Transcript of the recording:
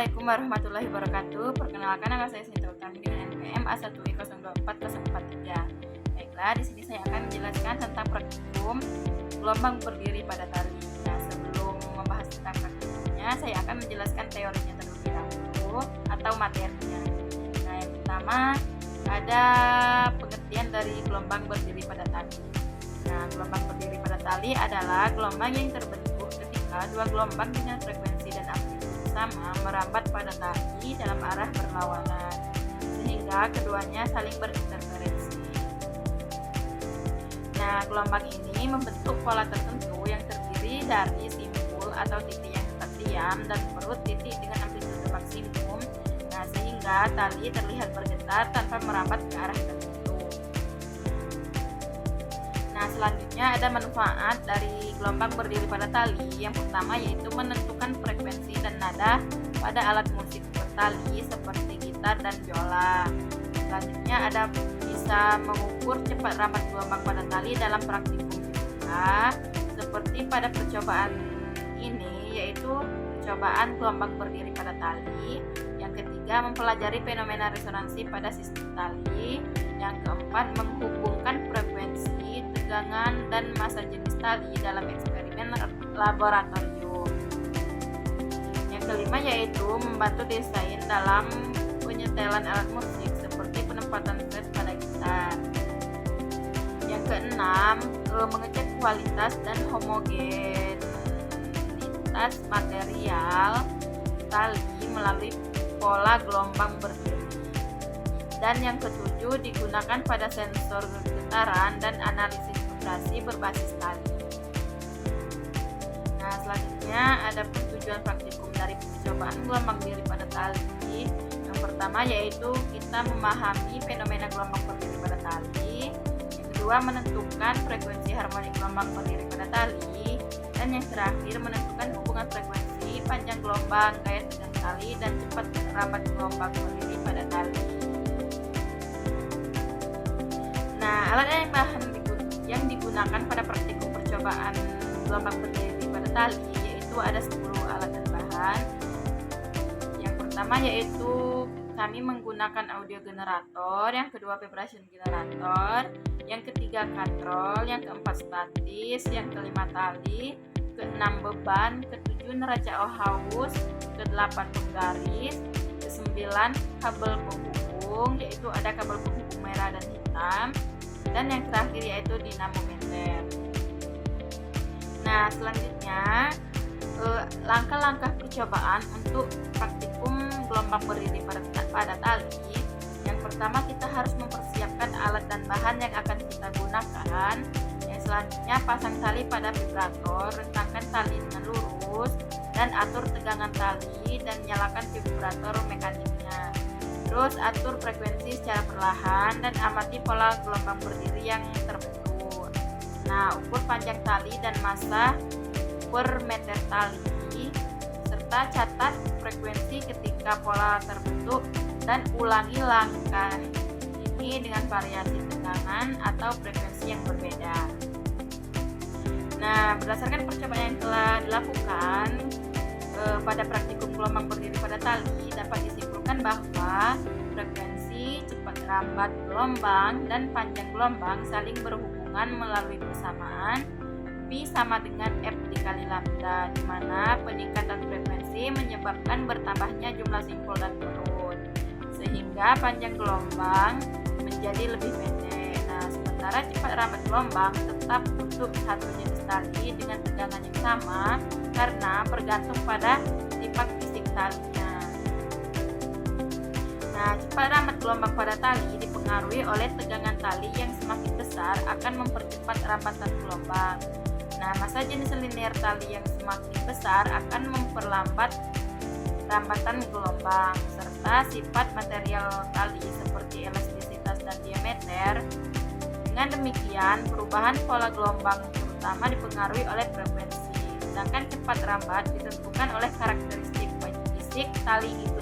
Assalamualaikum warahmatullahi wabarakatuh. Perkenalkan, nama saya Sinta Utami dengan NPM A1I024043. Baiklah, di sini saya akan menjelaskan tentang praktikum gelombang berdiri pada tali. Nah, sebelum membahas tentang praktikumnya, saya akan menjelaskan teorinya terlebih dahulu atau materinya. Nah, yang pertama ada pengertian dari gelombang berdiri pada tali. Nah, gelombang berdiri pada tali adalah gelombang yang terbentuk ketika dua gelombang dengan frekuensi dan amplitude sama merambat pada tali dalam arah berlawanan, sehingga keduanya saling berinterferensi. Nah, gelombang ini membentuk pola tertentu yang terdiri dari simpul atau titik yang tetap diam dan perut titik dengan amplitude maksimum. Nah, sehingga tali terlihat bergetar tanpa merambat ke arah tertentu. Nah, selanjutnya ada manfaat dari gelombang berdiri pada tali. Yang pertama yaitu menentukan frekuensi dan nada pada alat musik bertali seperti gitar dan biola. Selanjutnya ada bisa mengukur cepat rambat gelombang pada tali dalam praktikum juga, seperti pada percobaan ini yaitu percobaan gelombang berdiri pada tali. Yang ketiga, mempelajari fenomena resonansi pada sistem tali. Yang keempat, menghubungkan frekuensi, tegangan, dan massa jenis tali dalam eksperimen laboratorium. Yang kelima yaitu membantu desain dalam penyetelan alat musik seperti penempatan fret pada gitar. Yang keenam, mengecek kualitas dan homogenitas material tali melalui pola gelombang berdiri. Dan yang ketujuh, digunakan pada sensor getaran dan analisis vibrasi berbasis tali. Nah, selanjutnya ada tujuan praktikum dari percobaan gelombang berdiri pada tali. Yang pertama yaitu kita memahami fenomena gelombang berdiri pada tali. Yang kedua, menentukan frekuensi harmonik gelombang berdiri pada tali. Dan yang terakhir, menentukan hubungan frekuensi, panjang gelombang, gaya tegang tali, dan cepat rambat gelombang berdiri pada tali. Nah, alat yang digunakan pada praktikum percobaan gelombang berdiri pada tali yaitu ada 10 alat dan bahan. Yang pertama yaitu kami menggunakan audio generator, yang kedua vibration generator, yang ketiga katrol, yang keempat statis, yang kelima tali, keenam beban, ketujuh neraca Ohaus, kedelapan penggaris, kesembilan kabel penghubung yaitu ada kabel penghubung merah dan hitam, dan yang terakhir yaitu dinamometer. Nah, selanjutnya langkah-langkah percobaan untuk praktikum gelombang berdiri pada tali. Yang pertama, kita harus mempersiapkan alat dan bahan yang akan kita gunakan. Yang selanjutnya, pasang tali pada vibrator, rentangkan tali dengan lurus dan atur tegangan tali dan nyalakan vibrator mekaniknya. Terus atur frekuensi secara perlahan dan amati pola gelombang berdiri yang terbentuk. Nah, ukur panjang tali dan massa per meter tali, serta catat frekuensi ketika pola terbentuk dan ulangi langkah ini dengan variasi tegangan atau frekuensi yang berbeda. Nah, berdasarkan percobaan yang telah dilakukan pada praktikum gelombang berdiri pada tali, dapat disimpulkan bahwa frekuensi, cepat rambat gelombang, dan panjang gelombang saling berhubungan melalui persamaan P sama dengan F dikali lambda, di mana peningkatan frekuensi menyebabkan bertambahnya jumlah simpul dan perut, sehingga panjang gelombang menjadi lebih pendek. Nah, sementara cepat rambat gelombang tetap untuk satu jenis tali dengan tegangan yang sama karena bergantung pada sifat fisik talinya. Nah, cepat rambat gelombang pada tali dipengaruhi oleh tegangan tali yang semakin besar akan mempercepat rambatan gelombang. Nah, massa jenis linear tali yang semakin besar akan memperlambat rambatan gelombang, serta sifat material tali seperti elastisitas dan diameter. Dengan demikian, perubahan pola gelombang terutama dipengaruhi oleh frekuensi, sedangkan cepat rambat ditentukan oleh karakteristik fisik tali itu